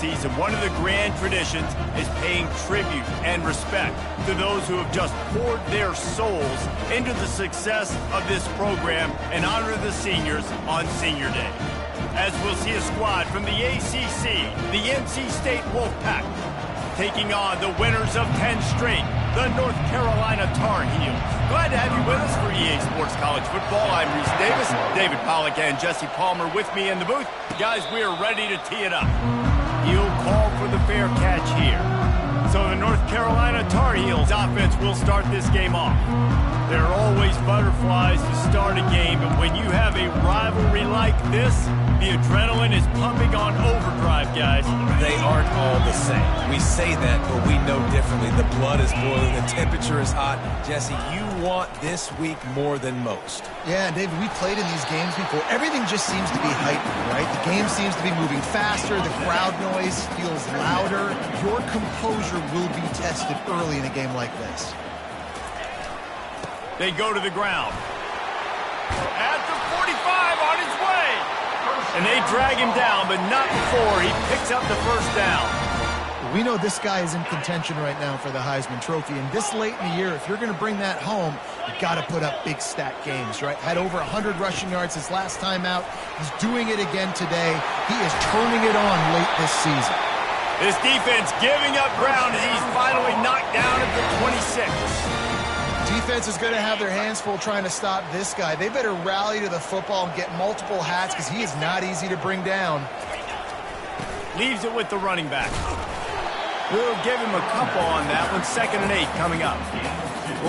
season, one of the grand traditions is paying tribute and respect to those who have just poured their souls into the success of this program and honor the seniors on Senior Day. As we'll see a squad from the ACC, the NC State Wolfpack, taking on the winners of 10 straight, the North Carolina Tar Heels. Glad to have you with us for EA Sports College Football. I'm Reese Davis, David Pollack and Jesse Palmer with me in the booth. Guys, we are ready to tee it up. He'll call for the fair catch here. So the North Carolina Tar Heels offense will start this game off. There are always butterflies to start a game, but when you have a rivalry like this, the adrenaline is pumping on overdrive, guys. They aren't all the same. We say that, but we know differently. The blood is boiling, the temperature is hot. Jesse, you want this week more than most. Yeah, David, we played in these games before. Everything just seems to be heightened, right? The game seems to be moving faster. The crowd noise feels louder. Your composure will be tested early in a game like this. They go to the ground. At the 45 on his way. And they drag him down, but not before he picks up the first down. We know this guy is in contention right now for the Heisman Trophy, and this late in the year, if you're going to bring that home, you've got to put up big stat games, right? Had over 100 rushing yards his last time out. He's doing it again today. He is turning it on late this season. This defense giving up ground as he's finally knocked down at the 26. Defense is going to have their hands full trying to stop this guy. They better rally to the football and get multiple hats because he is not easy to bring down. Leaves it with the running back. We'll give him a couple on that one. 2nd and 8 coming up.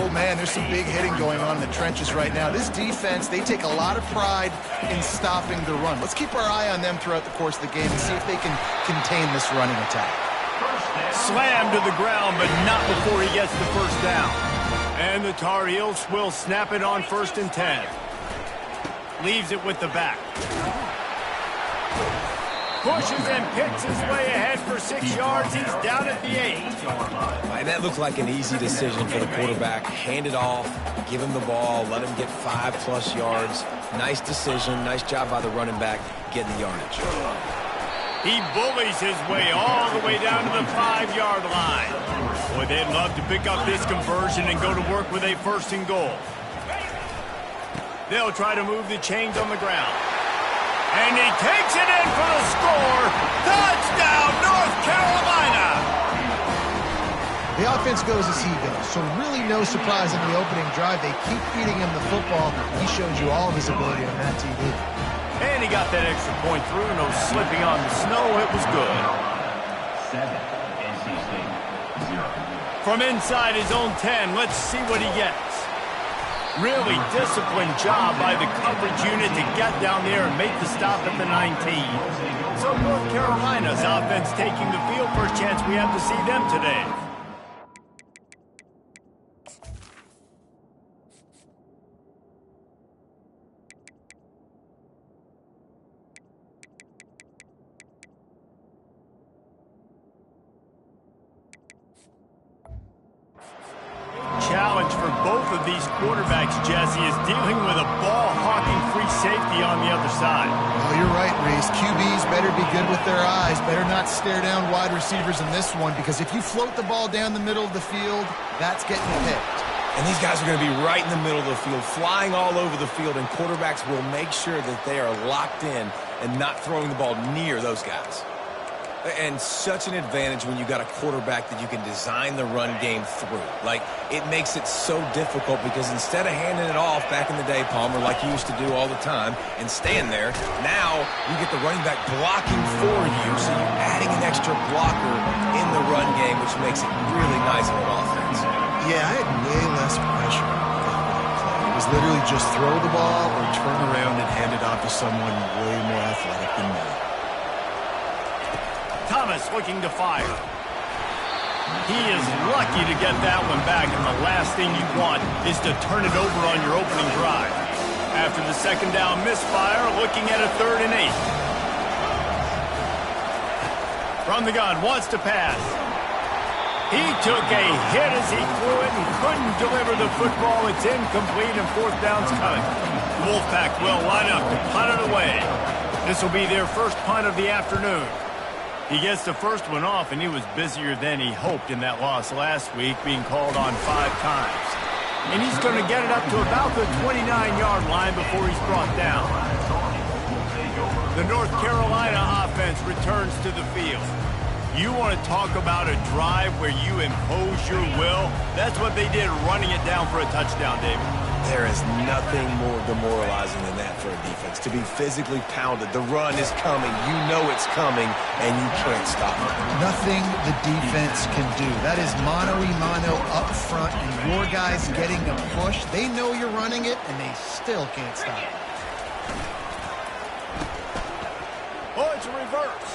Oh, man, there's some big hitting going on in the trenches right now. This defense, they take a lot of pride in stopping the run. Let's keep our eye on them throughout the course of the game and see if they can contain this running attack. Slammed to the ground, but not before he gets the first down. And the Tar Heels will snap it on 1st and 10. Leaves it with the back. Pushes and picks his way ahead for 6 yards. He's down at the 8. And that looked like an easy decision for the quarterback. Hand it off, give him the ball, let him get 5+ yards. Nice decision, nice job by the running back getting the yardage. He bullies his way all the way down to the 5-yard line. Boy, they'd love to pick up this conversion and go to work with a 1st and goal. They'll try to move the chains on the ground. And he takes it in for the score. Touchdown, North Carolina! The offense goes as he goes, so really no surprise in the opening drive. They keep feeding him the football. He showed you all of his ability on that TV. And he got that extra point through. No slipping on the snow. It was good. 7, NC State, 0. From inside his own 10, let's see what he gets. Really disciplined job by the coverage unit to get down there and make the stop at the 19. So North Carolina's offense taking the field. First chance we have to see them today. Challenge for both of these quarterbacks, Jesse, is dealing with a ball-hawking free safety on the other side. Oh, you're right, Reese. QBs better be good with their eyes. Better not stare down wide receivers in this one, because if you float the ball down the middle of the field, that's getting picked. And these guys are going to be right in the middle of the field, flying all over the field, and quarterbacks will make sure that they are locked in and not throwing the ball near those guys. And such an advantage when you got a quarterback that you can design the run game through. Like, it makes it so difficult because instead of handing it off back in the day, Palmer, like you used to do all the time, and stand there, now you get the running back blocking for you, so you're adding an extra blocker in the run game, which makes it really nice on an offense. Yeah, I had way less pressure on that play. It was literally just throw the ball or turn around and hand it off to someone way more athletic than me. Thomas looking to fire. He is lucky to get that one back, and the last thing you want is to turn it over on your opening drive. After the 2nd down misfire, looking at a 3rd and 8. From the gun, wants to pass. He took a hit as he threw it and couldn't deliver the football. It's incomplete, and 4th down's coming. The Wolfpack will line up to punt it away. This will be their first punt of the afternoon. He gets the first one off, and he was busier than he hoped in that loss last week, being called on 5 times. And he's going to get it up to about the 29-yard line before he's brought down. The North Carolina offense returns to the field. You want to talk about a drive where you impose your will? That's what they did, running it down for a touchdown, David. There is nothing more demoralizing than that for a defense. To be physically pounded, the run is coming, you know it's coming, and you can't stop it. Nothing the defense can do. That is mano-a-mano up front, and your guys getting a push. They know you're running it, and they still can't stop it. Oh, it's a reverse.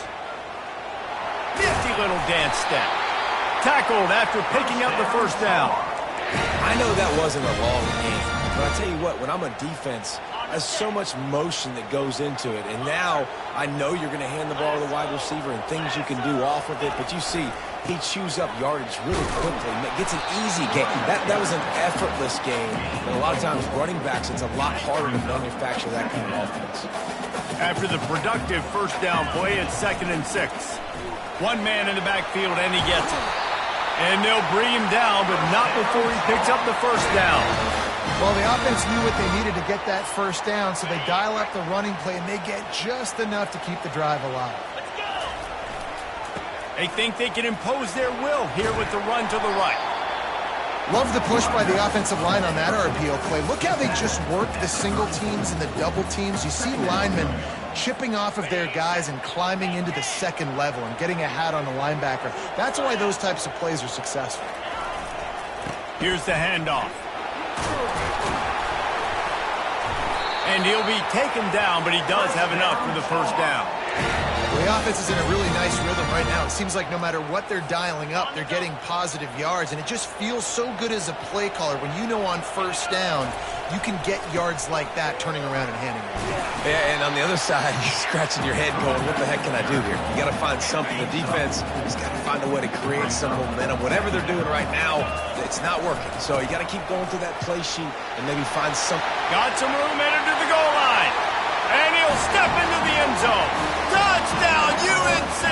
Nifty little dance step. Tackled after picking up the first down. I know that wasn't a long game, but I tell you what, when I'm a defense, there's so much motion that goes into it. And now I know you're going to hand the ball to the wide receiver and things you can do off of it. But you see, he chews up yardage really quickly. Gets an easy game. That was an effortless game. And a lot of times running backs, it's a lot harder to manufacture that kind of offense. After the productive first down play, it's 2nd and 6. One man in the backfield, and he gets it. And they'll bring him down, but not before he picks up the first down. Well, the offense knew what they needed to get that first down, so they dial up the running play, and they get just enough to keep the drive alive. They think they can impose their will here with the run to the right. Love the push by the offensive line on that RPO play. Look how they just work the single teams and the double teams. You see linemen chipping off of their guys and climbing into the second level and getting a hat on the linebacker. That's why those types of plays are successful. Here's the handoff. And he'll be taken down, but he does have enough for the first down. Well, the offense is in a really nice rhythm right now. It seems like no matter what they're dialing up, they're getting positive yards, and it just feels so good as a play caller when you know on first down you can get yards like that turning around and handing it. Yeah, and on the other side, you're scratching your head going, what the heck can I do here? You got to find something. The defense has got to find a way to create some momentum. Whatever they're doing right now, it's not working. So you got to keep going through that play sheet and maybe find something. Got some room headed to the goal line. And he'll step into the end zone. Touchdown, UNC!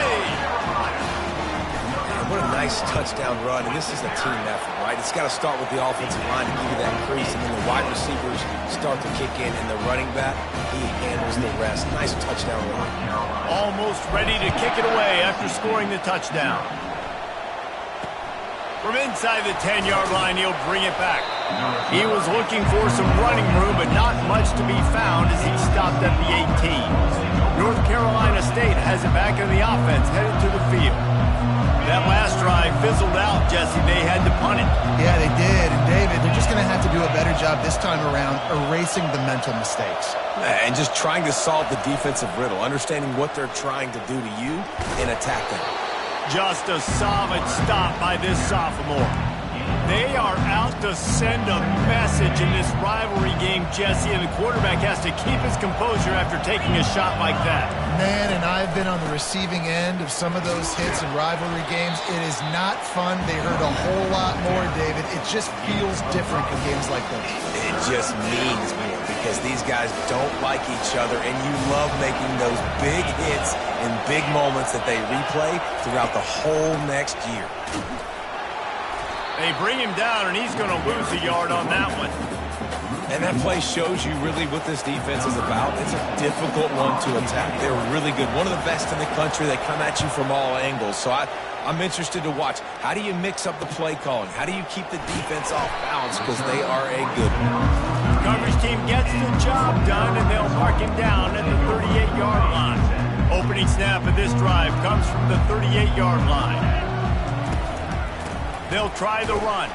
What a nice touchdown run, and this is a team effort, right? It's got to start with the offensive line to give you that crease, and then the wide receivers start to kick in, and the running back, he handles the rest. Nice touchdown run. Almost ready to kick it away after scoring the touchdown. From inside the 10-yard line, he'll bring it back. He was looking for some running room, but not much to be found as he stopped at the 18. North Carolina State has it back in the offense, headed to the field. That last drive fizzled out, Jesse. They had to punt it. Yeah, they did. And, David, they're just going to have to do a better job this time around erasing the mental mistakes. And just trying to solve the defensive riddle, understanding what they're trying to do to you and attack them. Just a solid stop by this sophomore. They are out to send a message in this rivalry game, Jesse, and the quarterback has to keep his composure after taking a shot like that. Man, and I've been on the receiving end of some of those hits in rivalry games. It is not fun. They hurt a whole lot more, David. It just feels different in games like this. It just means more because these guys don't like each other, and you love making those big hits and big moments that they replay throughout the whole next year. They bring him down, and he's going to lose a yard on that one. And that play shows you really what this defense is about. It's a difficult one to attack. They're really good. One of the best in the country. They come at you from all angles. So I'm interested to watch. How do you mix up the play calling? How do you keep the defense off balance? Because they are a good one. Coverage team gets the job done, and they'll mark him down at the 38-yard line. Opening snap of this drive comes from the 38-yard line. They'll try the run.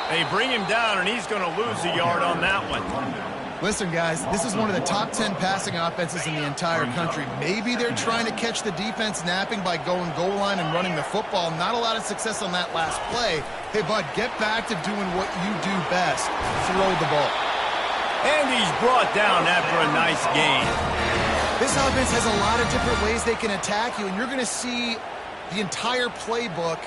They bring him down, and he's going to lose a yard on that one. Listen, guys, this is one of the top 10 passing offenses in the entire country. Maybe they're trying to catch the defense napping by going goal line and running the football. Not a lot of success on that last play. Hey, bud, get back to doing what you do best. Throw the ball. And he's brought down after a nice gain. This offense has a lot of different ways they can attack you, and you're going to see the entire playbook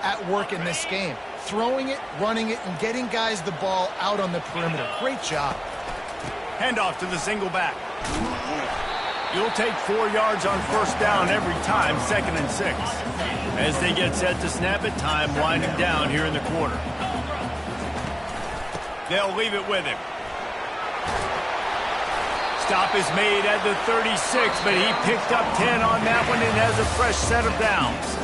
at work in this game. Throwing it, running it, and getting guys the ball out on the perimeter. Great job. Handoff to the single back. You'll take 4 yards on first down every time, 2nd and 6. As they get set to snap it, time winding down here in the quarter. They'll leave it with him. Stop is made at the 36, but he picked up 10 on that one and has a fresh set of downs.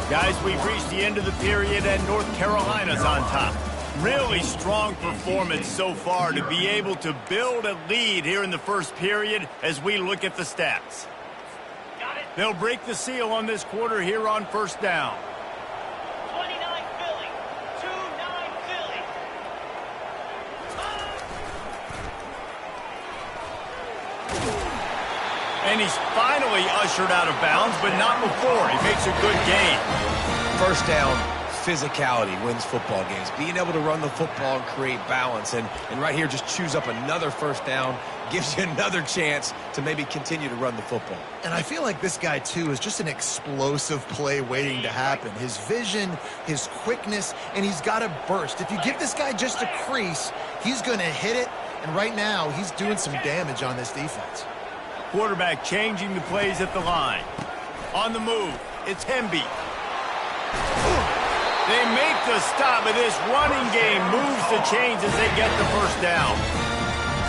Guys, we've reached the end of the period and North Carolina's on top. Really strong performance so far to be able to build a lead here in the first period as we look at the stats. They'll break the seal on this quarter here on first down. 29 Philly, 2-9 Philly. And he's finally ushered out of bounds, but not before. He makes a good gain. First down, physicality wins football games. Being able to run the football and create balance. And right here, just choose up another first down, gives you another chance to maybe continue to run the football. And I feel like this guy, too, is just an explosive play waiting to happen. His vision, his quickness, and he's got a burst. If you give this guy just a crease, he's going to hit it. And right now, he's doing some damage on this defense. Quarterback changing the plays at the line. On the move, it's Hemby. They make the stop, but this running game moves the chains as they get the first down.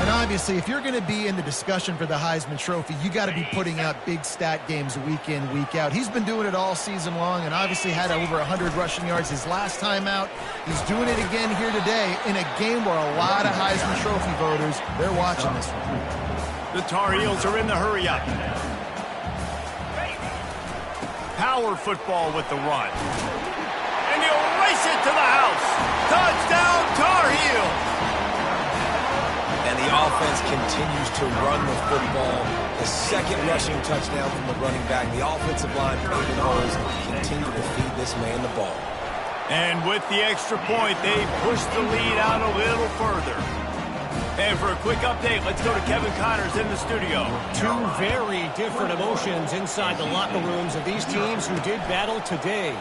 And obviously, if you're going to be in the discussion for the Heisman Trophy, you got to be putting out big stat games week in, week out. He's been doing it all season long and obviously had over 100 rushing yards his last time out. He's doing it again here today in a game where a lot of Heisman Trophy voters, they're watching this one. The Tar Heels are in the hurry-up. Power football with the run. And he'll race it to the house. Touchdown, Tar Heels! And the offense continues to run the football. The second rushing touchdown from the running back. The offensive line, paving holes, continue to feed this man the ball. And with the extra point, they push the lead out a little further. And for a quick update, let's go to Kevin Connors in the studio. Two very different emotions inside the locker rooms of these teams who did battle today.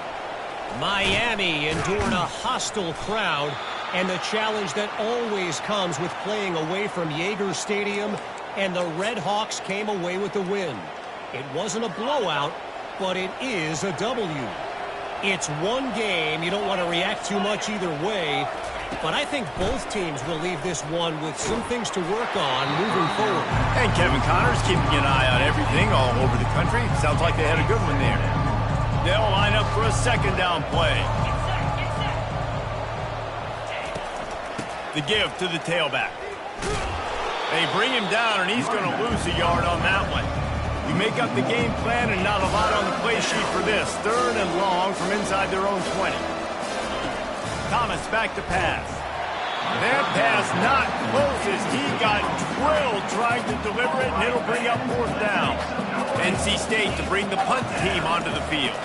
Miami endured a hostile crowd and the challenge that always comes with playing away from Yager Stadium, and the Red Hawks came away with the win. It wasn't a blowout, but it is a W. It's one game. You don't want to react too much either way. But I think both teams will leave this one with some things to work on moving forward. And Kevin Connors keeping an eye on everything all over the country. Sounds like they had a good one there. They'll line up for a second down play. The give to the tailback. They bring him down, and he's going to lose a yard on that one. You make up the game plan and not a lot on the play sheet for this. 3rd and long from inside their own 20. Thomas back to pass. That pass not closest. He got drilled trying to deliver it, and it'll bring up 4th down. NC State to bring the punt team onto the field.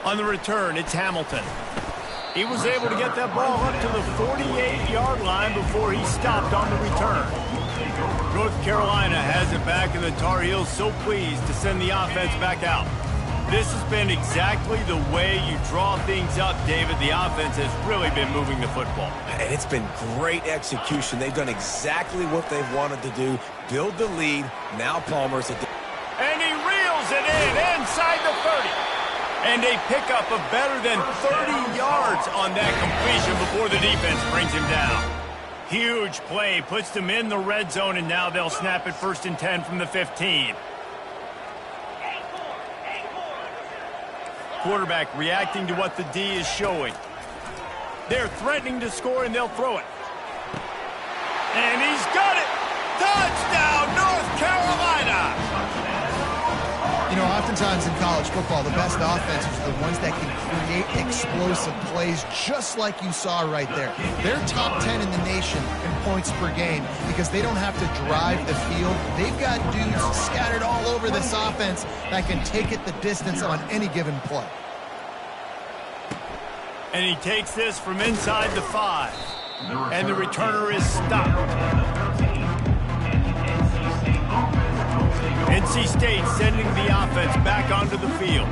On the return, it's Hamilton. He was able to get that ball up to the 48-yard line before he stopped on the return. North Carolina has it back, and the Tar Heels so pleased to send the offense back out. This has been exactly the way you draw things up, David. The offense has really been moving the football. And it's been great execution. They've done exactly what they've wanted to do. Build the lead. Now Palmer's at the... And he reels it in inside the 30. And they pick up a better than 30 yards on that completion before the defense brings him down. Huge play, puts them in the red zone, and now they'll snap it 1st and 10 from the 15. Quarterback reacting to what the D is showing. They're threatening to score, and they'll throw it. And he's got it! Touchdown, North Carolina! You know, oftentimes in college football, the best offenses are the ones that can create explosive plays, just like you saw right there. They're top 10 in the nation in points per game because they don't have to drive the field. They've got dudes scattered all over this offense that can take it the distance on any given play. And he takes this from inside the 5. And the returner is stopped. NC NC State sending the offense back onto the field.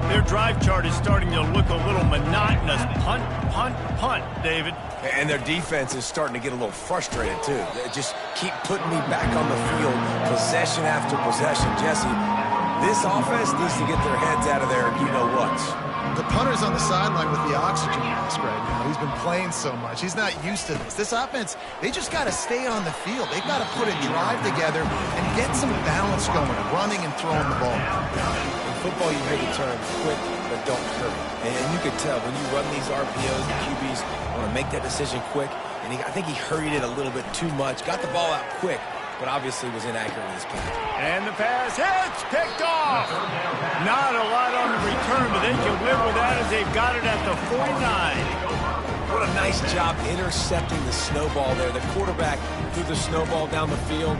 Their drive chart is starting to look a little monotonous. Punt, punt, punt, David. And their defense is starting to get a little frustrated, too. They just keep putting me back on the field, possession after possession. Jesse, this offense needs to get their heads out of there, and you know what. The punter's on the sideline with the oxygen mask right now. He's been playing so much. He's not used to this. This offense, they just got to stay on the field. They've got to put a drive together and get some balance going, running and throwing the ball. In football, you hear the term quick, but don't hurry. And you can tell when you run these RPOs, the QBs want to make that decision quick. And I think he hurried it a little bit too much. Got the ball out quick, but obviously was inaccurate with his pass. And the pass hits, picked off. Not a lot on the return, but they can live with that as they've got it at the 49. What a nice job intercepting the snowball there. The quarterback threw the snowball down the field.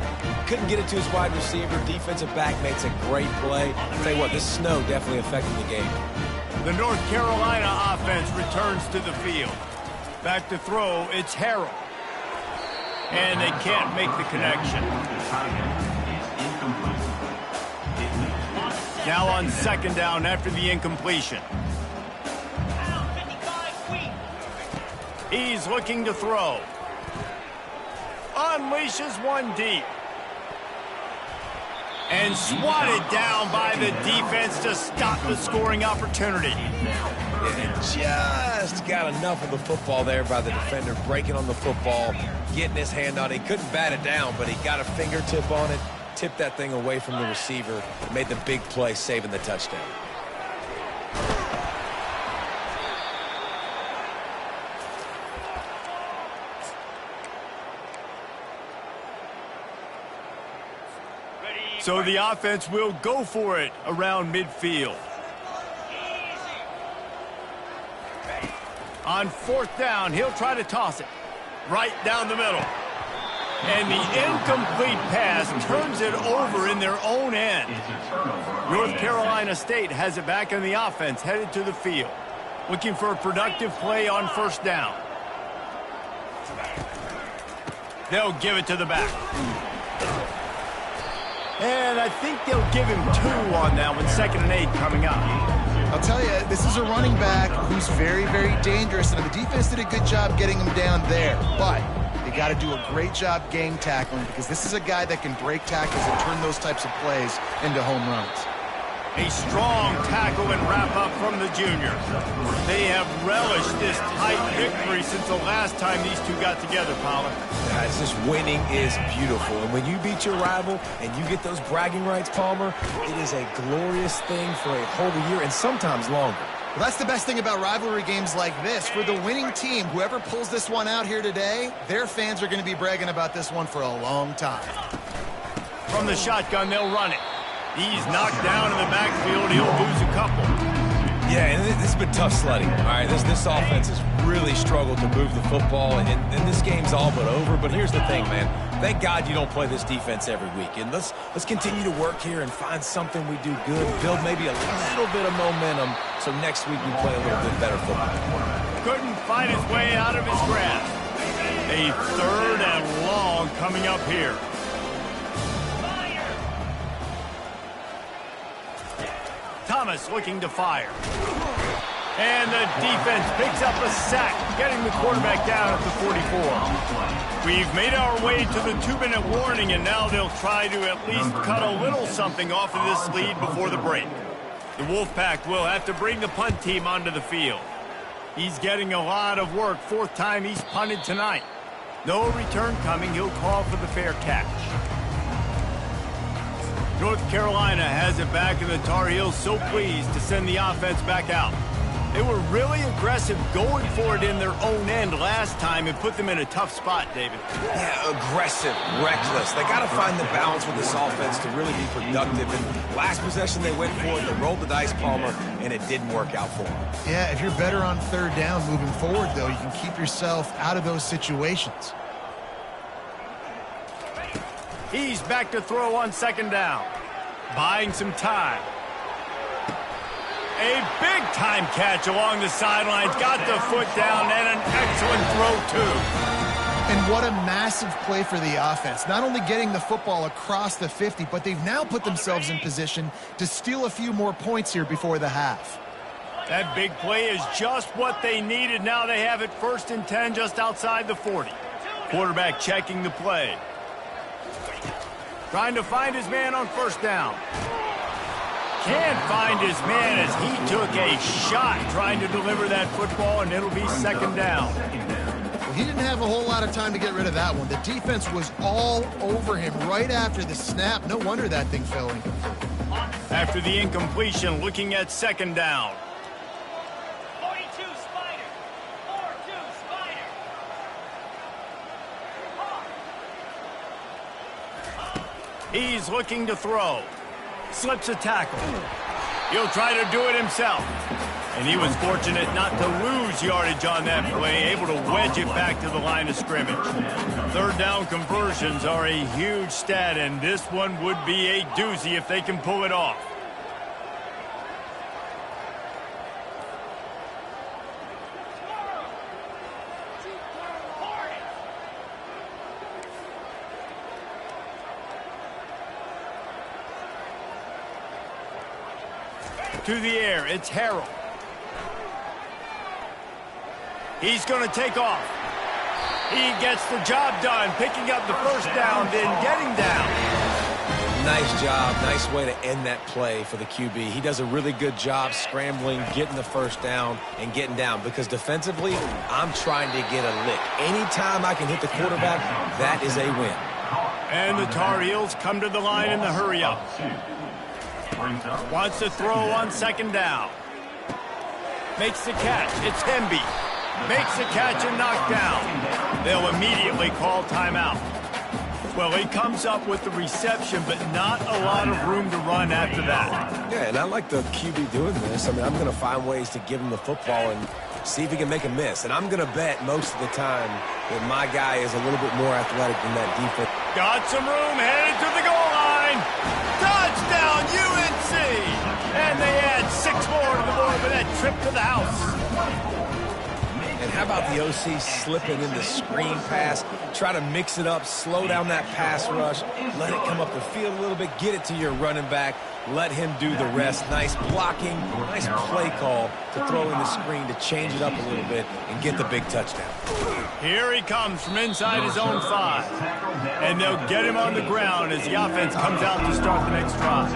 Couldn't get it to his wide receiver. Defensive back makes a great play. I'll tell you what, this snow definitely affected the game. The North Carolina offense returns to the field. Back to throw, it's Harrell. And they can't make the connection. Now on second down after the incompletion. He's looking to throw. Unleashes one deep. And swatted down by the defense to stop the scoring opportunity. And just got enough of the football there by the defender, breaking on the football, getting his hand on it. He couldn't bat it down, but he got a fingertip on it, tipped that thing away from the receiver, made the big play, saving the touchdown. So the offense will go for it around midfield. On fourth down, he'll try to toss it right down the middle. And the incomplete pass turns it over in their own end. North Carolina State has it back in the offense, headed to the field. Looking for a productive play on first down. They'll give it to the back. And I think they'll give him 2 on that one, 2nd and 8 coming up. I'll tell you, this is a running back who's very, very dangerous, and the defense did a good job getting him down there. But they got to do a great job gang tackling, because this is a guy that can break tackles and turn those types of plays into home runs. A strong tackle and wrap-up from the junior. They have relished this tight victory since the last time these two got together, Pollard. Yeah, it's just winning is beautiful. And when you beat your rival and you get those bragging rights, Palmer, it is a glorious thing for a whole year and sometimes longer. Well, that's the best thing about rivalry games like this. For the winning team, whoever pulls this one out here today, their fans are going to be bragging about this one for a long time. From the shotgun, they'll run it. He's knocked down in the backfield. He'll lose a couple. Yeah, and this has been tough sledding. All right, this offense has really struggled to move the football, and this game's all but over. But here's the thing, man. Thank God you don't play this defense every week. And let's continue to work here and find something we do good, build maybe a little bit of momentum so next week we play a little bit better football. Couldn't fight his way out of his grasp. A 3rd and long coming up here. Thomas looking to fire. And the defense picks up a sack, getting the quarterback down at the 44. We've made our way to the 2-minute warning, and now they'll try to at least cut a little something off of this lead before the break. The Wolfpack will have to bring the punt team onto the field. He's getting a lot of work, 4th time he's punted tonight. No return coming, he'll call for the fair catch. North Carolina has it back, and the Tar Heels so pleased to send the offense back out. They were really aggressive going for it in their own end last time and put them in a tough spot, David. Yeah, aggressive, reckless. They got to find the balance with this offense to really be productive. And last possession they went for it, they rolled the dice, Palmer, and it didn't work out for them. Yeah, if you're better on 3rd down moving forward, though, you can keep yourself out of those situations. He's back to throw on 2nd down. Buying some time. A big-time catch along the sidelines. Got the foot down and an excellent throw, too. And what a massive play for the offense. Not only getting the football across the 50, but they've now put themselves in position to steal a few more points here before the half. That big play is just what they needed. Now they have it 1st and 10 just outside the 40. Quarterback checking the play. Trying to find his man on 1st down. Can't find his man as he took a shot trying to deliver that football, and it'll be 2nd down. Well, he didn't have a whole lot of time to get rid of that one. The defense was all over him right after the snap. No wonder that thing fell in. After the incompletion, looking at 2nd down. 42 Spider. 4-2 Spider. He's looking to throw. Slips a tackle. He'll try to do it himself. And he was fortunate not to lose yardage on that play, able to wedge it back to the line of scrimmage. 3rd down conversions are a huge stat, and this one would be a doozy if they can pull it off. To the air, it's Harrell. He's going to take off. He gets the job done, picking up the 1st down, then getting down. Nice job. Nice way to end that play for the QB. He does a really good job scrambling, getting the 1st down, and getting down. Because defensively, I'm trying to get a lick. Anytime I can hit the quarterback, that is a win. And the Tar Heels come to the line in the hurry-up. Wants to throw on 2nd down. Makes the catch. It's Hemby. Makes the catch and knocked down. They'll immediately call timeout. Well, he comes up with the reception, but not a lot of room to run after that. Yeah, and I like the QB doing this. I mean, I'm going to find ways to give him the football and see if he can make a miss. And I'm going to bet most of the time that my guy is a little bit more athletic than that defense. Got some room, headed to the goal line. Touchdown, UNC! And they add 6 more to the board with that trip to the house. And how about the OC slipping in the screen pass, try to mix it up, slow down that pass rush, let it come up the field a little bit, get it to your running back, let him do the rest. Nice blocking, nice play call to throw in the screen to change it up a little bit and get the big touchdown. Here he comes from inside his own 5. And they'll get him on the ground as the offense comes out to start the next drive.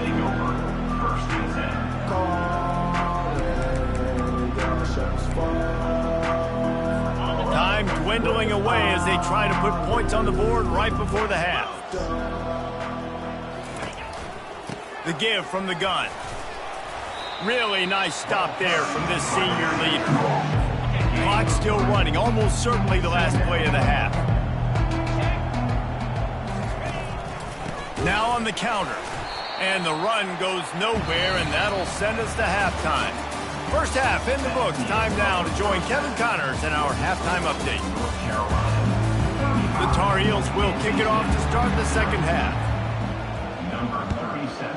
Time dwindling away as they try to put points on the board right before the half. The give from the gun. Really nice stop there from this senior leader. Clock still running, almost certainly the last play of the half. Now on the counter. And the run goes nowhere, and that'll send us to halftime. First half in the books. Time now to join Kevin Connors in our halftime update. The Tar Heels will kick it off to start the 2nd half. Number 37,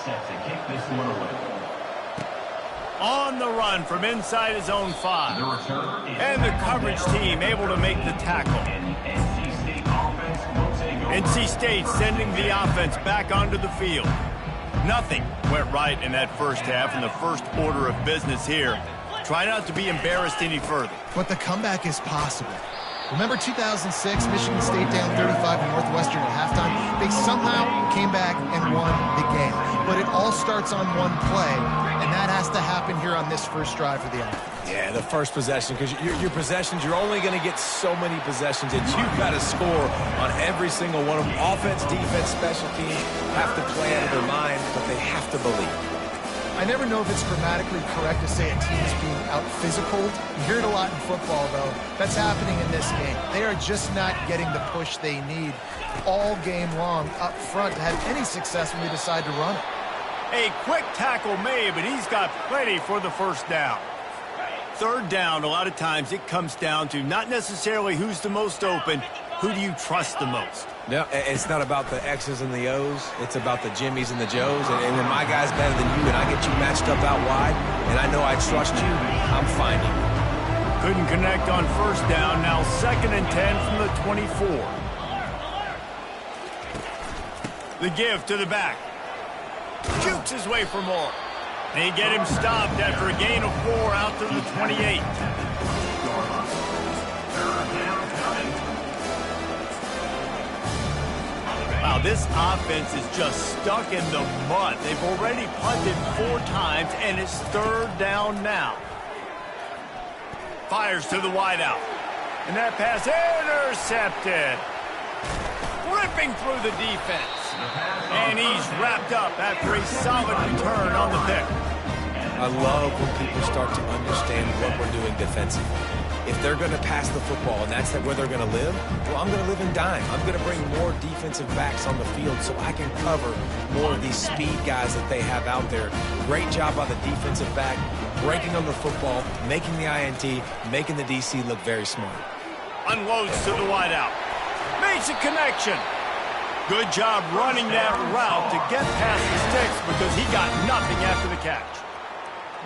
set to kick this one away. On the run from inside his own 5. The return is And the coverage team able to make the tackle. and NC State offense will take over. NC State sending the offense back onto the field. Nothing went right in that first half, and the first order of business here. Try not to be embarrassed any further. But the comeback is possible. Remember 2006, Michigan State down 35 to Northwestern at halftime? They somehow came back and won the game. But it all starts on one play, and that has to happen here on this first drive for the offense. Yeah, the first possession, because your possessions, you're only going to get so many possessions, and you've got to score on every single one of them. Offense, defense, special teams have to play out of their mind, but they have to believe. I never know if it's grammatically correct to say a team is being out-physical. You hear it a lot in football, though. That's happening in this game. They are just not getting the push they need all game long up front to have any success when we decide to run it. A quick tackle made, but he's got plenty for the first down. 3rd down, a lot of times it comes down to not necessarily who's the most open, who do you trust the most? No, it's not about the X's and the O's. It's about the Jimmies and the Joes. And when my guy's better than you and I get you matched up out wide and I know I trust you, I'm finding you. Couldn't connect on first down. Now 2nd and 10 from the 24. The give to the back. Jukes his way for more. They get him stopped after a gain of 4 out to the 28. Wow, this offense is just stuck in the mud. They've already punted 4 times, and it's 3rd down now. Fires to the wideout. And that pass intercepted. Ripping through the defense. And he's wrapped up after a solid return on the pick. I love when people start to understand what we're doing defensively. If they're going to pass the football and that's where they're going to live, well, I'm going to live in dime. I'm going to bring more defensive backs on the field so I can cover more of these speed guys that they have out there. Great job by the defensive back, breaking on the football, making the INT, making the DC look very smart. Unloads to the wideout. Makes a connection. Good job running that route to get past the sticks because he got nothing after the catch.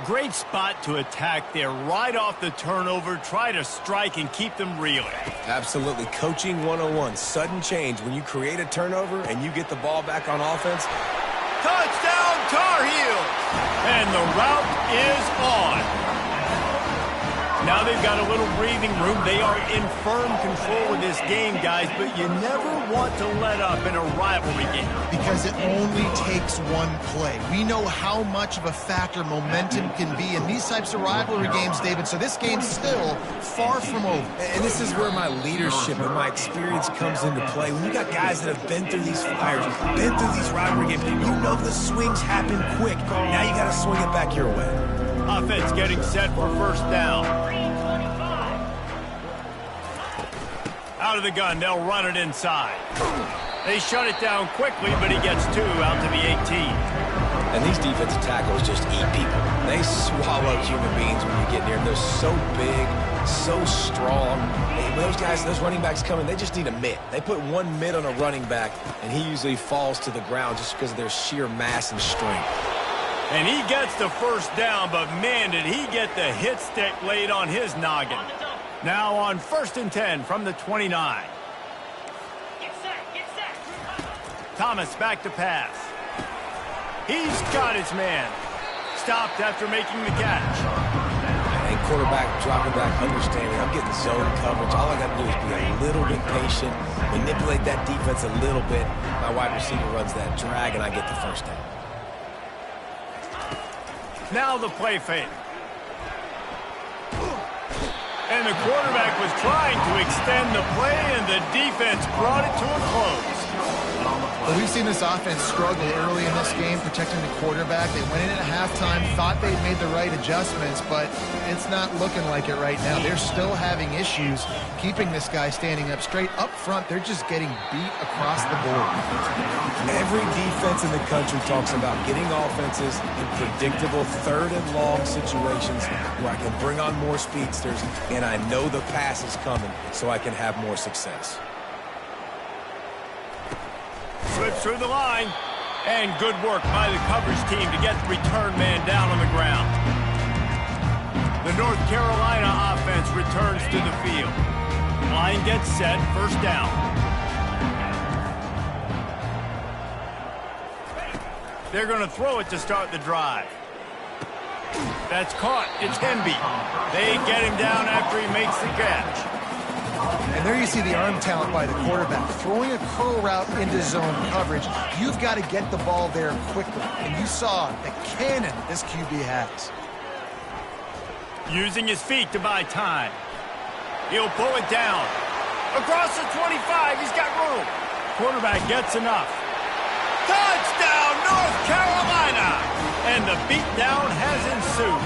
Great spot to attack there right off the turnover. Try to strike and keep them reeling. Absolutely. Coaching 101. Sudden change. When you create a turnover and you get the ball back on offense. Touchdown, Tar Heels! And the route is on. Now they've got a little breathing room. They are in firm control of this game, guys, but you never want to let up in a rivalry game. Because it only takes one play. We know how much of a factor momentum can be in these types of rivalry games, David, so this game's still far from over. And this is where my leadership and my experience comes into play. When you got guys that have been through these fires, been through these rivalry games, you know the swings happen quick. Now you got to swing it back your way. Offense getting set for first down. Out of the gun, they'll run it inside. They shut it down quickly, but he gets 2 out to the 18. And these defensive tackles just eat people. They swallow human beings when you get near them. They're so big, so strong. When those guys, those running backs come in, they just need a mitt. They put one mitt on a running back, and he usually falls to the ground just because of their sheer mass and strength. And he gets the first down, but man, did he get the hit stick laid on his noggin. Now on 1st and 10 from the 29. Get set. Thomas back to pass. He's got his man. Stopped after making the catch. And quarterback dropping back, understanding I'm getting zone coverage. All I got to do is be a little bit patient, manipulate that defense a little bit. My wide receiver runs that drag, and I get the first down. Now the play fake. And the quarterback was trying to extend the play, and the defense brought it to a close. Well, we've seen this offense struggle early in this game protecting the quarterback. They went in at halftime, thought they'd made the right adjustments, but it's not looking like it right now. They're still having issues keeping this guy standing up straight. Up front, they're just getting beat across the board. Every defense in the country talks about getting offenses in predictable 3rd and long situations where I can bring on more speedsters, and I know the pass is coming so I can have more success. Slips through the line. And good work by the coverage team to get the return man down on the ground. The North Carolina offense returns to the field. Line gets set, first down. They're going to throw it to start the drive. That's caught. It's Hemby. They get him down after he makes the catch. And there you see the arm talent by the quarterback. Throwing a curl route into zone coverage, you've got to get the ball there quickly. And you saw the cannon this QB has. Using his feet to buy time. He'll pull it down. Across the 25, he's got room. Quarterback gets enough. Touchdown, North Carolina! And the beatdown has ensued.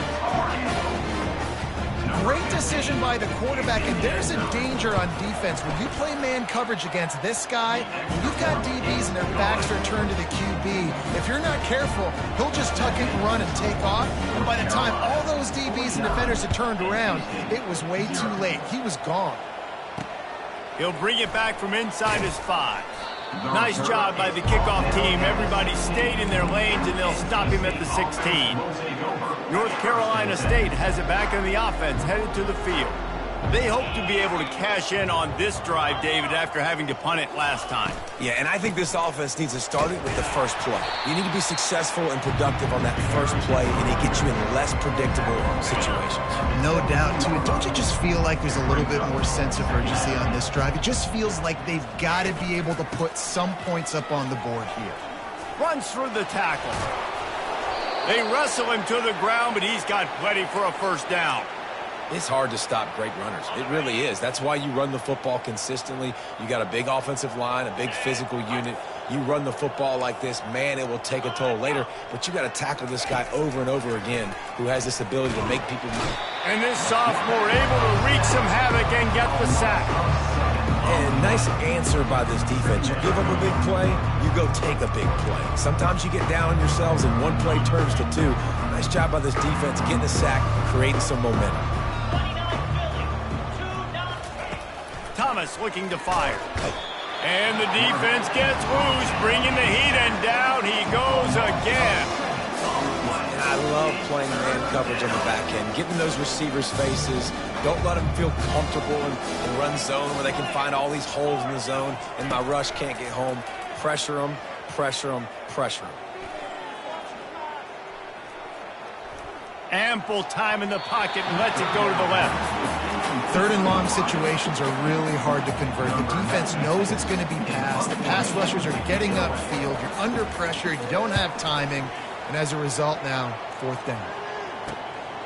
Great decision by the quarterback, and there's a danger on defense. When you play man coverage against this guy, when you've got DBs and their backs are turned to the QB, if you're not careful, he'll just tuck it and run and take off. And by the time all those DBs and defenders had turned around, it was way too late. He was gone. He'll bring it back from inside his 5. Nice job by the kickoff team. Everybody stayed in their lanes, and they'll stop him at the 16. North Carolina State has it back in the offense, headed to the field. They hope to be able to cash in on this drive, David, after having to punt it last time. Yeah, and I think this offense needs to start it with the first play. You need to be successful and productive on that first play, and it gets you in less predictable situations. No doubt, too. And don't you just feel like there's a little bit more sense of urgency on this drive? It just feels like they've got to be able to put some points up on the board here. Runs through the tackle. They wrestle him to the ground, but he's got plenty for a first down. It's hard to stop great runners. It really is. That's why you run the football consistently. You got a big offensive line, a big physical unit. You run the football like this, man, it will take a toll later. But you got to tackle this guy over and over again who has this ability to make people move. And this sophomore able to wreak some havoc and get the sack. And nice answer by this defense. You give up a big play, you go take a big play. Sometimes you get down on yourselves and one play turns to two. Nice job by this defense getting the sack, creating some momentum. Thomas looking to fire. And the defense gets loose, bringing the heat, and down he goes again. And I love playing man coverage on the back end, getting those receivers' faces. Don't let them feel comfortable and run zone where they can find all these holes in the zone, and my rush can't get home. Pressure them, pressure them, pressure them. Ample time in the pocket and lets it go to the left. Third and long situations are really hard to convert. The defense knows it's going to be passed. The pass rushers are getting upfield. You're under pressure. You don't have timing. And as a result now, fourth down.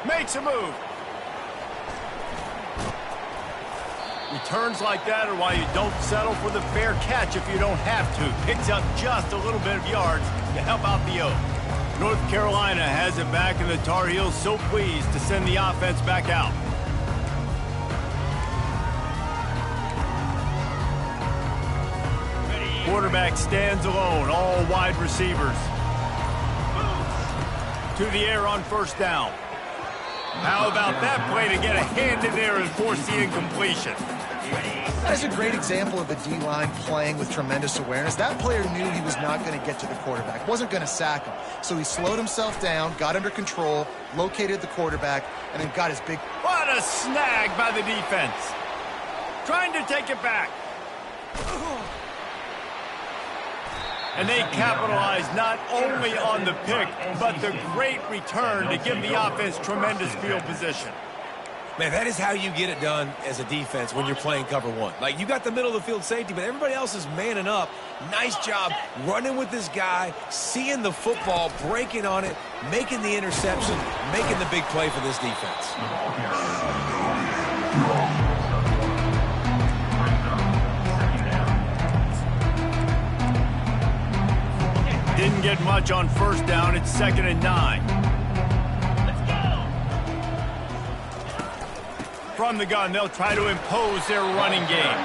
Makes a move. Returns like that are why you don't settle for the fair catch if you don't have to. Picks up just a little bit of yards to help out the O. North Carolina has it back, and the Tar Heels so pleased to send the offense back out. Quarterback stands alone, all wide receivers. To the air on first down. How about that play to get a hand in there and force the incompletion? That is a great example of the D-line playing with tremendous awareness. That player knew he was not going to get to the quarterback, wasn't going to sack him. So he slowed himself down, got under control, located the quarterback, and then got his big... What a snag by the defense. Trying to take it back. And they capitalized not only on the pick, but the great return to give the offense tremendous field position. Man, that is how you get it done as a defense when you're playing cover one. Like, you got the middle of the field safety, but everybody else is manning up. Nice job running with this guy, seeing the football, breaking on it, making the interception, making the big play for this defense. Didn't get much on first down. It's 2nd and 9. Let's go. From the gun, they'll try to impose their running game.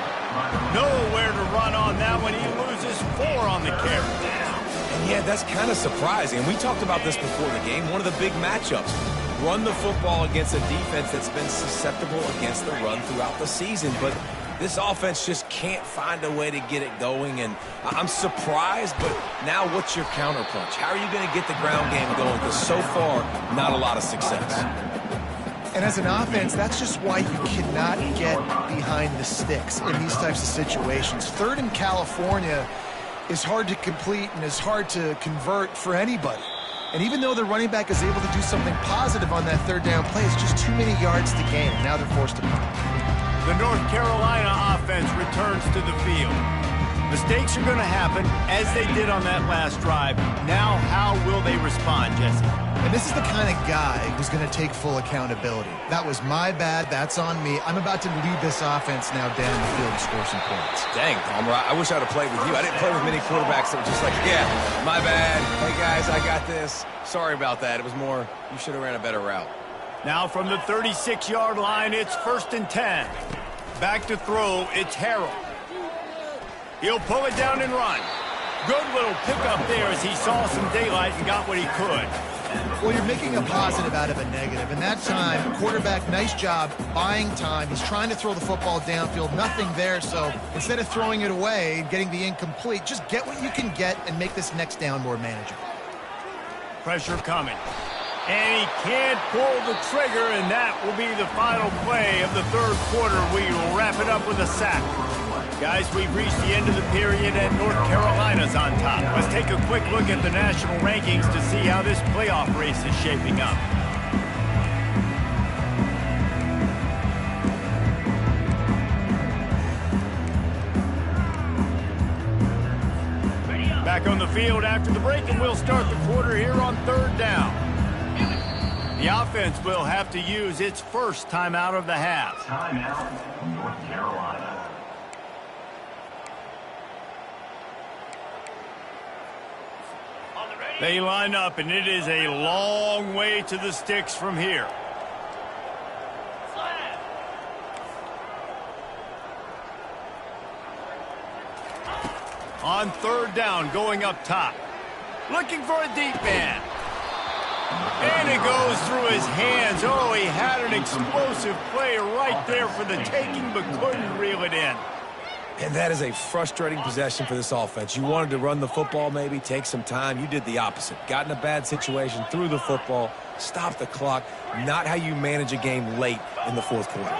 Nowhere to run on that one. He loses 4 on the carry. And yeah, that's kind of surprising. We talked about this before the game. One of the big matchups. Run the football against a defense that's been susceptible against the run throughout the season. But this offense just can't find a way to get it going, and I'm surprised, but now what's your counterpunch? How are you going to get the ground game going? Because so far, not a lot of success. And as an offense, that's just why you cannot get behind the sticks in these types of situations. Third in California is hard to complete and is hard to convert for anybody. And even though the running back is able to do something positive on that third down play, it's just too many yards to gain, and now they're forced to punt. The North Carolina offense returns to the field. Mistakes are going to happen, as they did on that last drive. Now, how will they respond, Jesse? And this is the kind of guy who's going to take full accountability. That was my bad. That's on me. I'm about to lead this offense now down the field and score some points. Dang, Palmer, I wish I would have played with you. I didn't play with many quarterbacks that were just like, yeah, my bad. Hey, guys, I got this. Sorry about that. It was more, you should have ran a better route. Now from the 36-yard line, it's 1st and 10. Back to throw, it's Harrell. He'll pull it down and run. Good little pickup there as he saw some daylight and got what he could. Well, you're making a positive out of a negative. And that time, quarterback, nice job buying time. He's trying to throw the football downfield, nothing there. So instead of throwing it away and getting the incomplete, just get what you can get and make this next down more manageable. Pressure coming. And he can't pull the trigger, and that will be the final play of the third quarter. We will wrap it up with a sack. Guys, we've reached the end of the period, and North Carolina's on top. Let's take a quick look at the national rankings to see how this playoff race is shaping up. Back on the field after the break, and we'll start the quarter here on third down. The offense will have to use its first timeout of the half. Timeout, North Carolina. They line up, and it is a long way to the sticks from here. On third down, going up top. Looking for a deep man. And it goes through his hands. Oh, he had an explosive play right there for the taking, but couldn't reel it in. And that is a frustrating possession for this offense. You wanted to run the football, maybe take some time. You did the opposite. Got in a bad situation, threw the football, stopped the clock. Not how you manage a game late in the fourth quarter.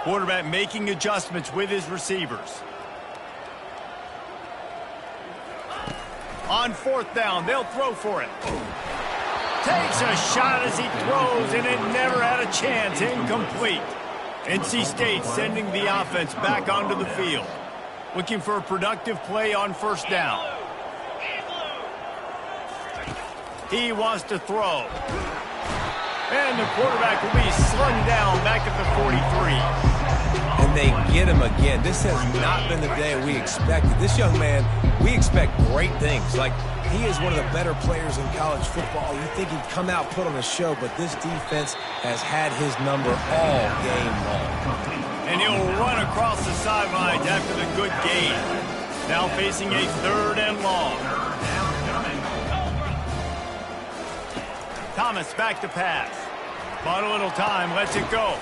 Quarterback making adjustments with his receivers. On fourth down, they'll throw for it. Takes a shot as he throws, and it never had a chance. Incomplete. NC State sending the offense back onto the field. Looking for a productive play on first down. He wants to throw. And the quarterback will be slung down back at the 43. And they get him again. This has not been the day we expected. This young man, we expect great things. Like, he is one of the better players in college football. You think he'd come out, put on a show, but this defense has had his number all game long. And he'll run across the sidelines after the good gain. Now facing a third and long. Thomas back to pass. Bought a little time, lets it go.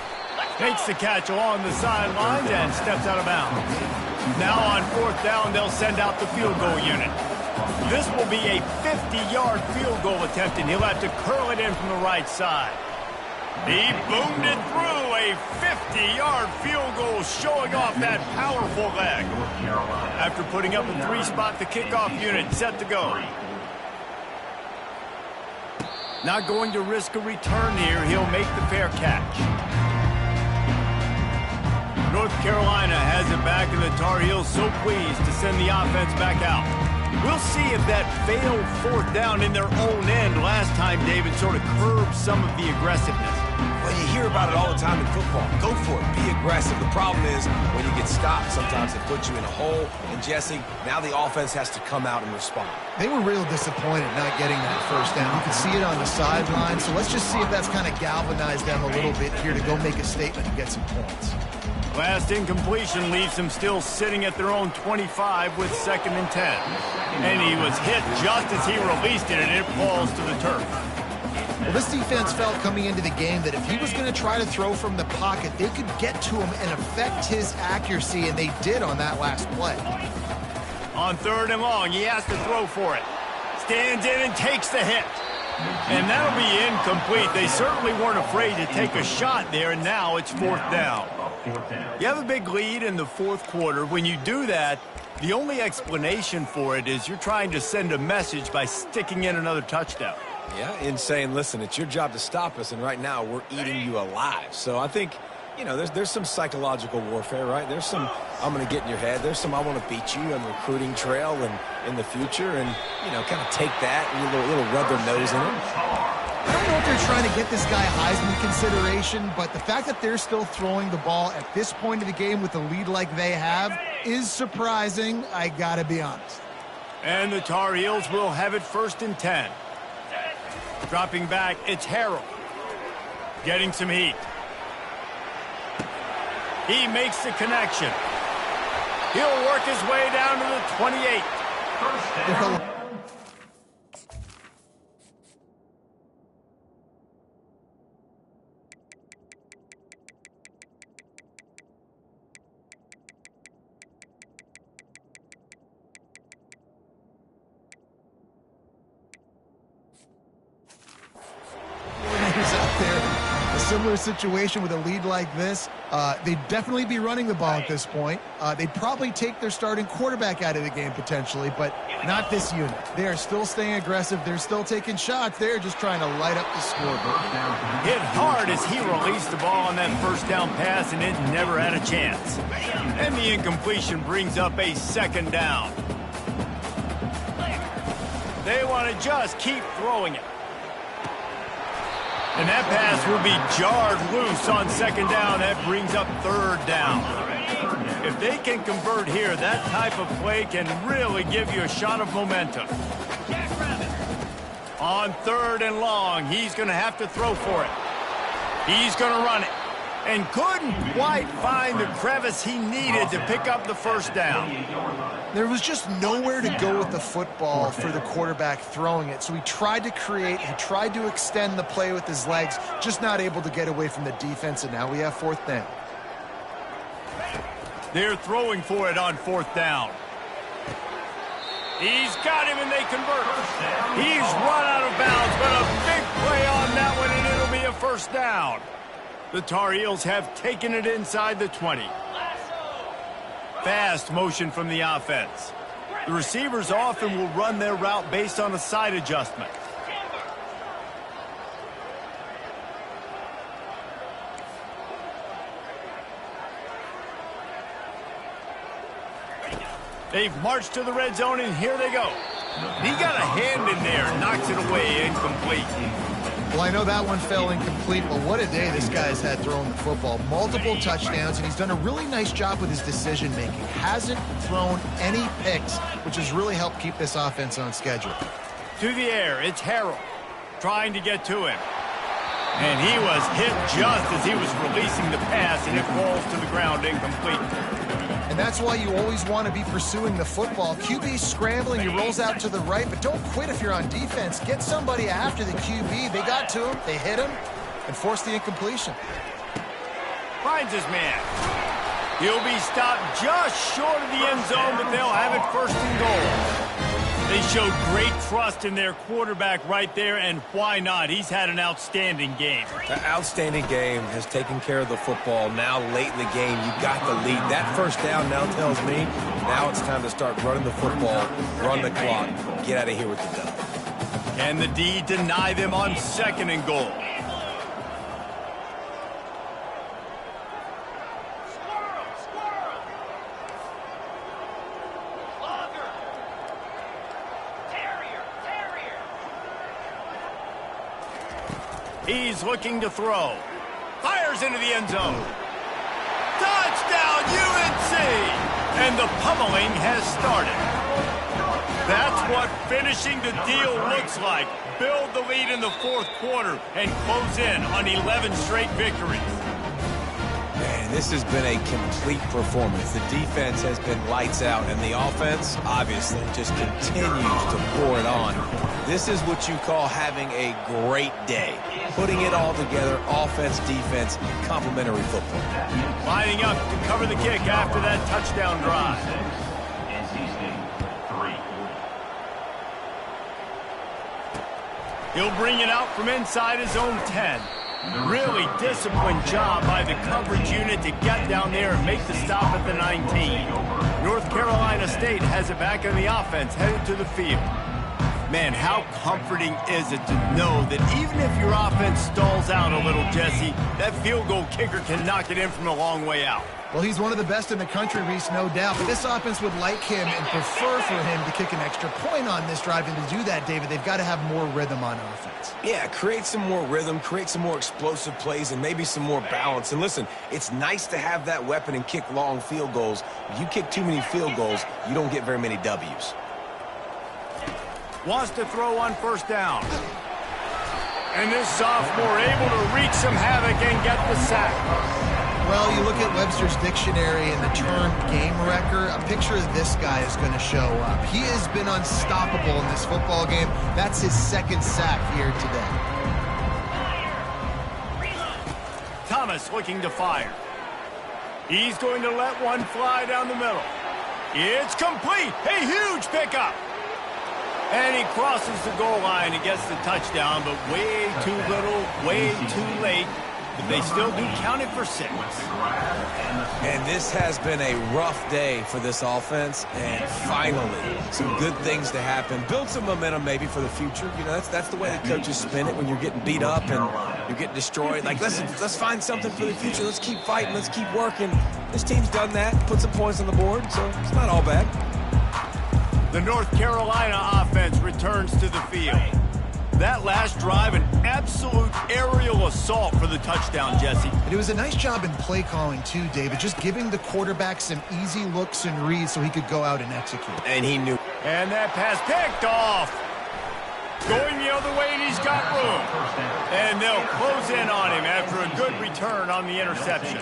Makes the catch along the sidelines and steps out of bounds. Now on fourth down, they'll send out the field goal unit. This will be a 50-yard field goal attempt, and he'll have to curl it in from the right side. He boomed it through. A 50-yard field goal, showing off that powerful leg. After putting up a three-spot, the kickoff unit set to go. Not going to risk a return here. He'll make the fair catch. North Carolina has it back, and the Tar Heels so pleased to send the offense back out. We'll see if that failed fourth down in their own end last time, David, sort of curbed some of the aggressiveness. Well, you hear about it all the time in football. Go for it. Be aggressive. The problem is when you get stopped, sometimes it puts you in a hole. And, Jesse, now the offense has to come out and respond. They were real disappointed not getting that first down. You can see it on the sideline. So let's just see if that's kind of galvanized them a little bit here to go make a statement and get some points. Last incompletion leaves them still sitting at their own 25 with 2nd and 10. And he was hit just as he released it, and it falls to the turf. Well, this defense felt coming into the game that if he was going to try to throw from the pocket, they could get to him and affect his accuracy, and they did on that last play. On third and long, he has to throw for it. Stands in and takes the hit. And that'll be incomplete. They certainly weren't afraid to take a shot there, and now it's fourth down. You have a big lead in the fourth quarter. When you do that, the only explanation for it is you're trying to send a message by sticking in another touchdown. Yeah, in saying, listen, it's your job to stop us, and right now we're eating you alive. So I think, you know, there's some psychological warfare, right? There's some, I'm going to get in your head. There's some, I want to beat you on the recruiting trail and in the future, and, you know, kind of take that and a little rub their nose in it. I don't know if they're trying to get this guy Heisman consideration, but the fact that they're still throwing the ball at this point of the game with a lead like they have is surprising, I gotta be honest. And the Tar Heels will have it 1st and 10. Dropping back, it's Harrell. Getting some heat. He makes the connection. He'll work his way down to the 28. similar situation with a lead like this, they'd definitely be running the ball at this point. They'd probably take their starting quarterback out of the game potentially, but not this unit. They are still staying aggressive. They're still taking shots. They're just trying to light up the scoreboard. Hit hard as he released the ball on that first down pass, and it never had a chance. And the incompletion brings up a second down. They want to just keep throwing it. And that pass will be jarred loose on second down. That brings up third down. If they can convert here, that type of play can really give you a shot of momentum. On third and long, he's going to have to throw for it. He's going to run it. And couldn't quite find the crevice he needed to pick up the first down. There was just nowhere to go with the football for the quarterback throwing it. So he tried to create, he tried to extend the play with his legs, just not able to get away from the defense, and now we have fourth down. They're throwing for it on fourth down. He's got him, and they convert. He's run out of bounds, but a big play on that one, and it'll be a first down. The Tar Heels have taken it inside the 20. Fast motion from the offense. The receivers often will run their route based on a side adjustment. They've marched to the red zone, and here they go. He got a hand in there, knocks it away, incomplete. Well, I know that one fell incomplete, but what a day this guy has had throwing the football. Multiple touchdowns, and he's done a really nice job with his decision-making. Hasn't thrown any picks, which has really helped keep this offense on schedule. To the air, it's Harrell trying to get to him. And he was hit just as he was releasing the pass, and it falls to the ground incomplete. And that's why you always want to be pursuing the football. QB scrambling, he rolls out to the right, but don't quit if you're on defense. Get somebody after the QB. They got to him, they hit him, and forced the incompletion. Finds his man. He'll be stopped just short of the end zone, but they'll have it first and goal. They showed great trust in their quarterback right there, and why not? He's had an outstanding game. An outstanding game, has taken care of the football. Now late in the game, you got the lead. That first down now tells me now it's time to start running the football, run the clock, get out of here with the dub. Can the D deny them on second and goal? He's looking to throw. Fires into the end zone. Touchdown, UNC! And the pummeling has started. That's what finishing the deal looks like. Build the lead in the fourth quarter and close in on 11 straight victories. Man, this has been a complete performance. The defense has been lights out, and the offense, obviously, just continues to pour it on. This is what you call having a great day. Putting it all together, offense, defense, complementary football. Lining up to cover the kick after that touchdown drive. NC State 3. He'll bring it out from inside his own 10. Really disciplined job by the coverage unit to get down there and make the stop at the 19. North Carolina State has it back on the offense, headed to the field. Man, how comforting is it to know that even if your offense stalls out a little, Jesse, that field goal kicker can knock it in from a long way out. Well, he's one of the best in the country, Reese, no doubt. But this offense would like him and prefer for him to kick an extra point on this drive. And to do that, David, they've got to have more rhythm on offense. Yeah, create some more rhythm, create some more explosive plays, and maybe some more balance. And listen, it's nice to have that weapon and kick long field goals. If you kick too many field goals, you don't get very many W's. Wants to throw on first down. And this sophomore able to wreak some havoc and get the sack. Well, you look at Webster's dictionary and the term game wrecker, a picture of this guy is going to show up. He has been unstoppable in this football game. That's his second sack here today. Thomas looking to fire. He's going to let one fly down the middle. It's complete. A huge pickup. And he crosses the goal line and gets the touchdown, but way too little, way too late. but they still do count it for 6. And this has been a rough day for this offense, and finally, some good things to happen. Build some momentum maybe for the future. You know, that's the way the coaches spin it when you're getting beat up and you're getting destroyed. Like, let's find something for the future. Let's keep fighting. Let's keep working. This team's done that, put some points on the board, so it's not all bad. The North Carolina offense returns to the field. That last drive, an absolute aerial assault for the touchdown, Jesse. And it was a nice job in play calling too, David, just giving the quarterback some easy looks and reads so he could go out and execute. And he knew. And that pass picked off. Going the other way, and he's got room. And they'll close in on him after a good return on the interception.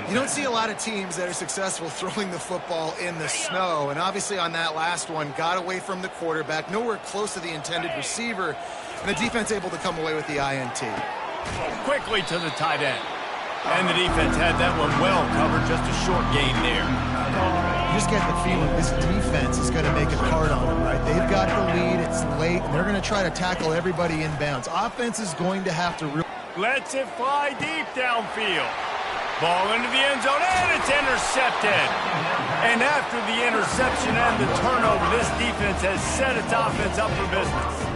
You don't see a lot of teams that are successful throwing the football in the snow, and obviously on that last one, got away from the quarterback, nowhere close to the intended receiver, and the defense able to come away with the INT. Quickly to the tight end. And the defense had that one well covered, just a short gain there. You just get the feeling this defense is going to make it hard on them, right? They've got the lead, it's late, and they're going to try to tackle everybody inbounds. Offense is going to have to lets it fly deep downfield. Ball into the end zone, and it's intercepted. And after the interception and the turnover, this defense has set its offense up for business.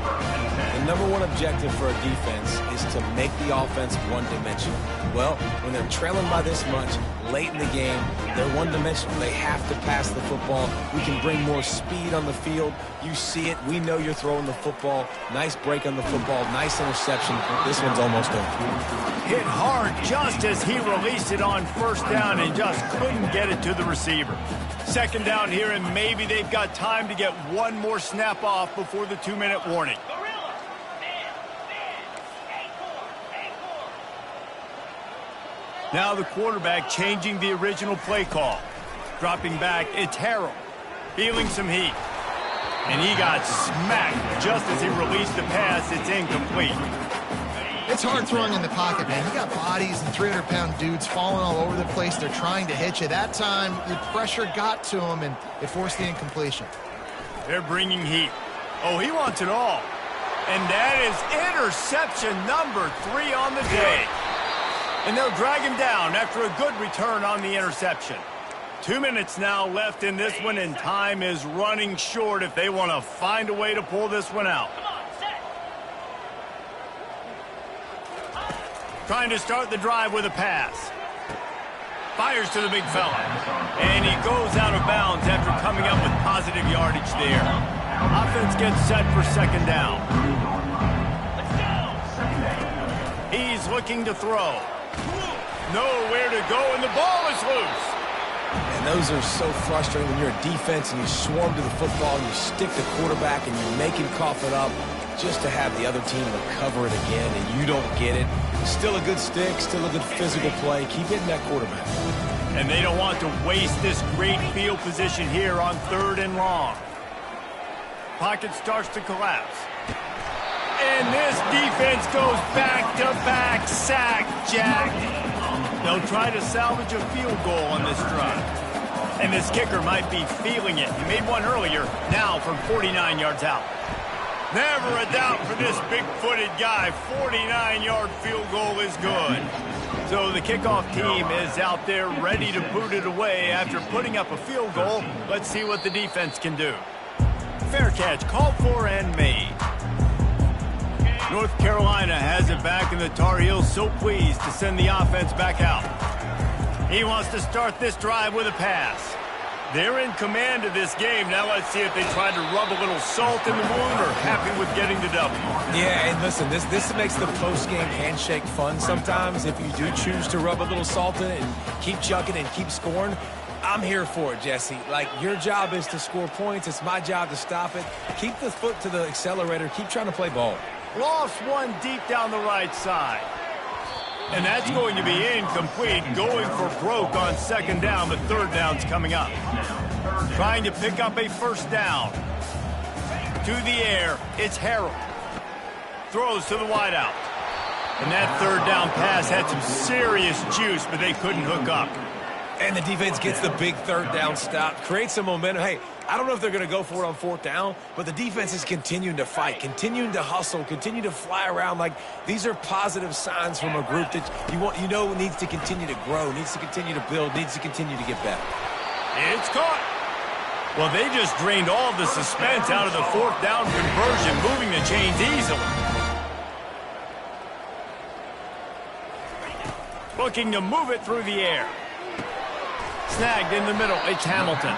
The number one objective for a defense is to make the offense one-dimensional. Well, when they're trailing by this much late in the game, they're one-dimensional. They have to pass the football. We can bring more speed on the field. You see it. We know you're throwing the football. Nice break on the football. Nice interception. This one's almost over. Hit hard just as he released it on first down and just couldn't get it to the receiver. Second down here, and maybe they've got time to get one more snap off before the 2-minute warning. Now the quarterback changing the original play call. Dropping back, it's Harrell. Feeling some heat. And he got smacked just as he released the pass. It's incomplete. It's hard throwing in the pocket, man. You got bodies and 300-pound dudes falling all over the place. They're trying to hit you. That time, the pressure got to him, and it forced the incompletion. They're bringing heat. Oh, he wants it all. And that is interception number 3 on the day. And they'll drag him down after a good return on the interception. 2 minutes now left in this one, and time is running short if they want to find a way to pull this one out. Trying to start the drive with a pass. Fires to the big fella. And he goes out of bounds after coming up with positive yardage there. Offense gets set for second down. He's looking to throw. Nowhere to go, and the ball is loose. And those are so frustrating when you're a defense and you swarm to the football and you stick the quarterback and you make him cough it up just to have the other team recover it again and you don't get it. Still a good stick, still a good physical play. Keep hitting that quarterback. And they don't want to waste this great field position here on 3rd and long. Pocket starts to collapse. And this defense goes back-to-back sack, Jack. They'll try to salvage a field goal on this drive. And this kicker might be feeling it. He made one earlier, now from 49 yards out. Never a doubt for this big-footed guy. 49-yard field goal is good. So the kickoff team is out there ready to boot it away after putting up a field goal. Let's see what the defense can do. Fair catch, called for and made. North Carolina has it back, and the Tar Heels so pleased to send the offense back out. He wants to start this drive with a pass. They're in command of this game. Now let's see if they try to rub a little salt in the wound or happy with getting the W. Yeah, and listen, this makes the post-game handshake fun sometimes. If you do choose to rub a little salt in it and keep chucking and keep scoring, I'm here for it, Jesse. Like, your job is to score points. It's my job to stop it. Keep the foot to the accelerator. Keep trying to play ball. Lost one deep down the right side. And that's going to be incomplete. Going for broke on second down, but third down's coming up. Trying to pick up a first down. To the air, it's Harrell. Throws to the wideout. And that third down pass had some serious juice, but they couldn't hook up. And the defense gets the big third down stop. Creates some momentum. Hey, I don't know if they're going to go for it on 4th down, but the defense is continuing to fight, continuing to hustle, continue to fly around. Like, these are positive signs from a group that you know needs to continue to grow, needs to continue to build, needs to continue to get better. It's caught. Well, they just drained all the suspense out of the 4th down conversion, moving the chains easily. Looking to move it through the air. Snagged in the middle. It's Hamilton.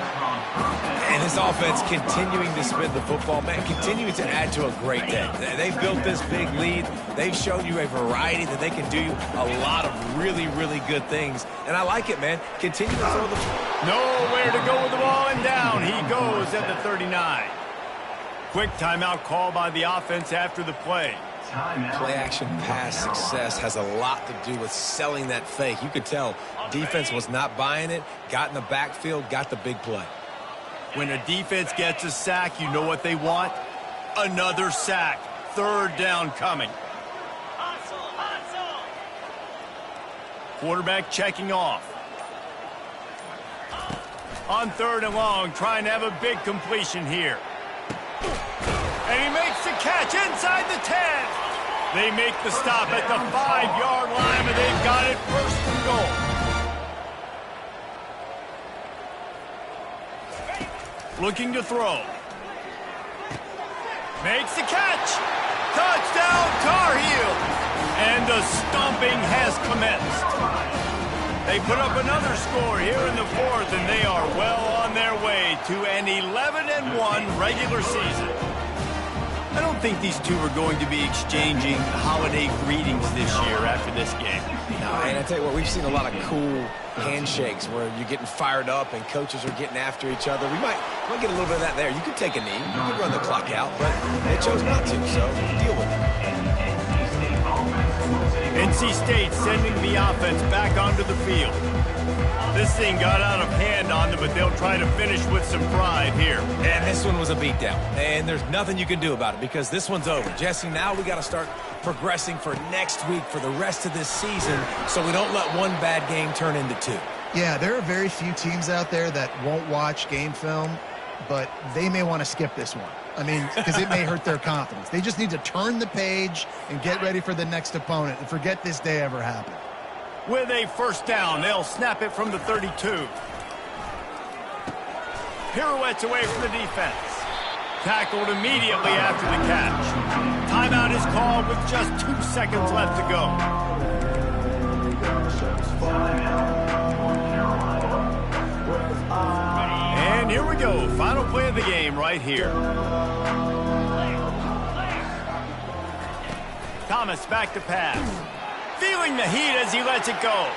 And his offense continuing to spin the football, man, continuing to add to a great day. They've built this big lead. They've shown you a variety that they can do a lot of really, really good things. And I like it, man. Continue to throw the ball. Nowhere to go with the ball, and down he goes at the 39. Quick timeout call by the offense after the play. Play-action pass success has a lot to do with selling that fake. You could tell defense was not buying it, got in the backfield, got the big play. When a defense gets a sack, you know what they want? Another sack. 3rd down coming. Quarterback checking off. On 3rd and long, trying to have a big completion here. And he makes the catch inside the 10. They make the stop at the 5-yard line, and they've got it 1st and goal. Looking to throw. Makes the catch. Touchdown, Tar Heel. And the stomping has commenced. They put up another score here in the 4th, and they are well on their way to an 11-1 regular season. I don't think these two are going to be exchanging holiday greetings this year after this game. No, and I tell you what, we've seen a lot of cool handshakes where you're getting fired up and coaches are getting after each other. We might get a little bit of that there. You could take a knee, you could run the clock out, but they chose not to, so deal with it. NC State sending the offense back onto the field. This thing got out of hand on them, but they'll try to finish with some pride here. And this one was a beatdown, and there's nothing you can do about it because this one's over. Jesse, now we got to start progressing for next week for the rest of this season so we don't let one bad game turn into 2. Yeah, there are very few teams out there that won't watch game film, but they may want to skip this one. I mean, because it may hurt their confidence. They just need to turn the page and get ready for the next opponent and forget this day ever happened. With a 1st down, they'll snap it from the 32. Pirouettes away from the defense. Tackled immediately after the catch. Timeout is called with just 2 seconds left to go. And here we go. Final play of the game right here. Thomas back to pass. Feeling the heat as he lets it go.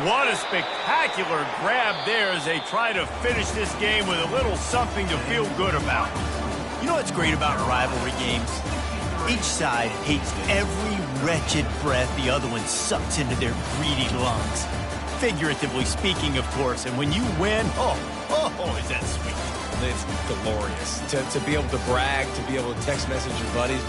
What a spectacular grab there as they try to finish this game with a little something to feel good about. You know what's great about rivalry games? Each side hates every wretched breath the other one sucks into their greedy lungs. Figuratively speaking, of course, and when you win, oh, is that sweet. It's glorious to be able to brag, to be able to text message your buddies.